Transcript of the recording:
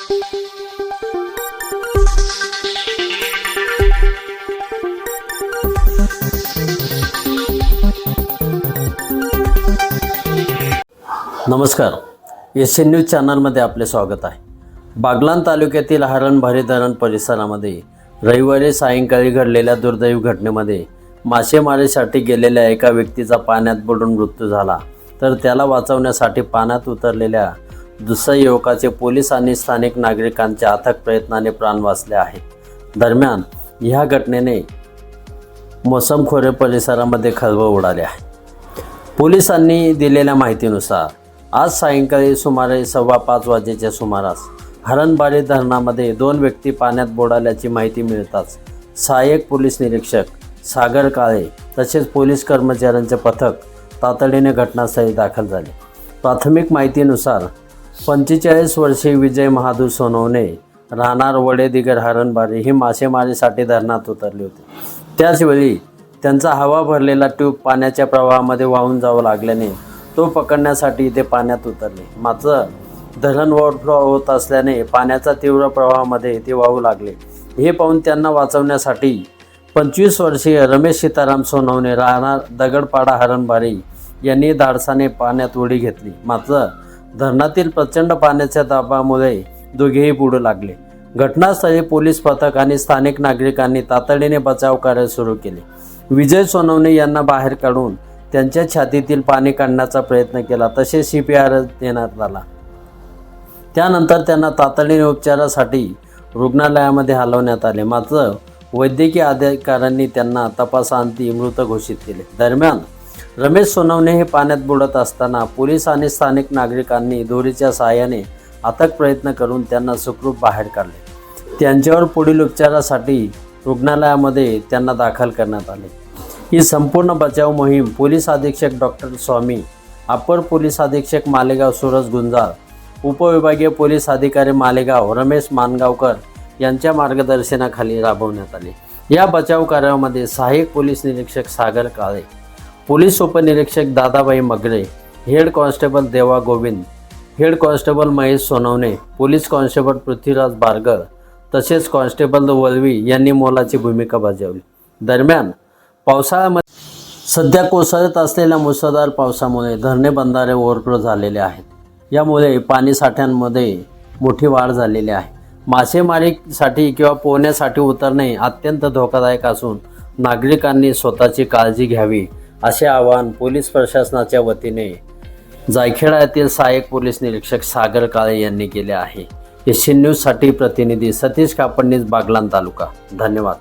नमस्कार, SN news चॅनलमध्ये आपले स्वागत आहे। बागलाण तालुक्यातील हरणबारी धरण परिसरामध्ये रविवारी सायंकाळी घडलेल्या दुर्दैवी घटनेमध्ये मासेमारीसाठी गेलेल्या एका व्यक्तीचा पाण्यात बुडून मृत्यू झाला, तर त्याला वाचवण्यासाठी पाण्यात उतरलेल्या दुसऱ्या युवकाचे पोलीस आणि स्थानिक नागरिकांच्या अथक प्रयत्नाने प्राण वाचले आहेत। दरम्यान ह्या घटनेने मोसमखोरे परिसरामध्ये खळबळ उडाली आहे। पोलिसांनी दिलेल्या माहितीनुसार आज सायंकाळी सुमारे 5:15 वाजेच्या सुमारास हरणबारी धरणामध्ये 2 व्यक्ती पाण्यात बुडाल्याची माहिती मिळताच सहाय्यक पोलीस निरीक्षक सागर काळे तसेच पोलीस कर्मचाऱ्यांचे पथक तातडीने घटनास्थळी दाखल झाले। प्राथमिक माहितीनुसार 45 वर्षीय विजय महादूर सोनवणे राहणार वडेदिगर हरणबारी ही मासेमारीसाठी धरणात उतरले होते। त्याचवेळी त्यांचा हवा भरलेला ट्यूब पाण्याच्या प्रवाहामध्ये वाहून जाऊ लागल्याने तो पकडण्यासाठी इथे पाण्यात उतरले, मात्र धरण ओव्हरफ्लो होत असल्याने पाण्याचा तीव्र प्रवाहामध्ये ते वाहू लागले। हे पाहून त्यांना वाचवण्यासाठी 25 वर्षीय रमेश सीताराम सोनवणे राहणार दगडपाडा हरणबारी यांनी धाडसाने पाण्यात उडी घेतली, मात्र धरणातील प्रचंड पाण्याच्या दाबामुळे दोघेही बुडू लागले। घटनास्थळी पोलीस पथक आणि स्थानिक नागरिकांनी तातडीने बचाव कार्य सुरू केले। विजय सोनवणे यांना बाहेर काढून त्यांच्या छातीतील पाणी काढण्याचा प्रयत्न केला, तसेच CPR देण्यात आला। त्यानंतर त्यांना तातडीने उपचारासाठी रुग्णालयामध्ये हलवण्यात आले, मात्र वैद्यकीय अधिकाऱ्यांनी त्यांना तपासाअंती मृत घोषित केले। दरम्यान रमेश सोनवणे हे पाण्यात बुडत असताना पोलीस आणि स्थानिक नागरिकांनी दोरीच्या सहाय्याने अथक प्रयत्न करून त्यांना सुखरूप बाहेर काढले। त्यांच्यावर पुढील उपचारासाठी रुग्णालयामध्ये त्यांना दाखल करण्यात आले। ही संपूर्ण बचाव मोहीम पोलीस अधीक्षक डॉक्टर स्वामी, अपर पोलीस अधीक्षक मालेगाव सूरज गुंजाळ, उपविभागीय पोलीस अधिकारी मालेगाव रमेश मानगावकर यांच्या मार्गदर्शनाखाली राबवण्यात आली। या बचाव कार्यामध्ये सहाय्यक पोलीस निरीक्षक सागर काळे, पोलीस उपनिरीक्षक दादाबाई मगरे, हेड कॉन्स्टेबल देवा Govind, head constable Mahesh Sonawane, police constable Prithviraj Bargal तसेच कॉन्स्टेबल वळवी यांनी मोलाची भूमिका बजावली। दरम्यान पावसाळ्यामध्ये सध्या कोसळत असलेल्या मुसळधार पावसामुळे धरणे बंधारे ओव्हरफ्लो झालेले आहेत। यामुळे पाणी साठ्यांमध्ये मोठी वाढ झालेली आहे। मासेमारीसाठी किंवा पोहण्यासाठी उतरणे अत्यंत धोकादायक असून नागरिकांनी स्वतःची काळजी घ्यावी असे आवाहन पोलीस प्रशासनाच्या वतीने जायखेडा येथील सहाय्यक पोलीस निरीक्षक सागर काळे यांनी केले आहे। एसएन न्यूजसाठी प्रतिनिधी सतीश कापडनीस, बागलाण तालुका। धन्यवाद।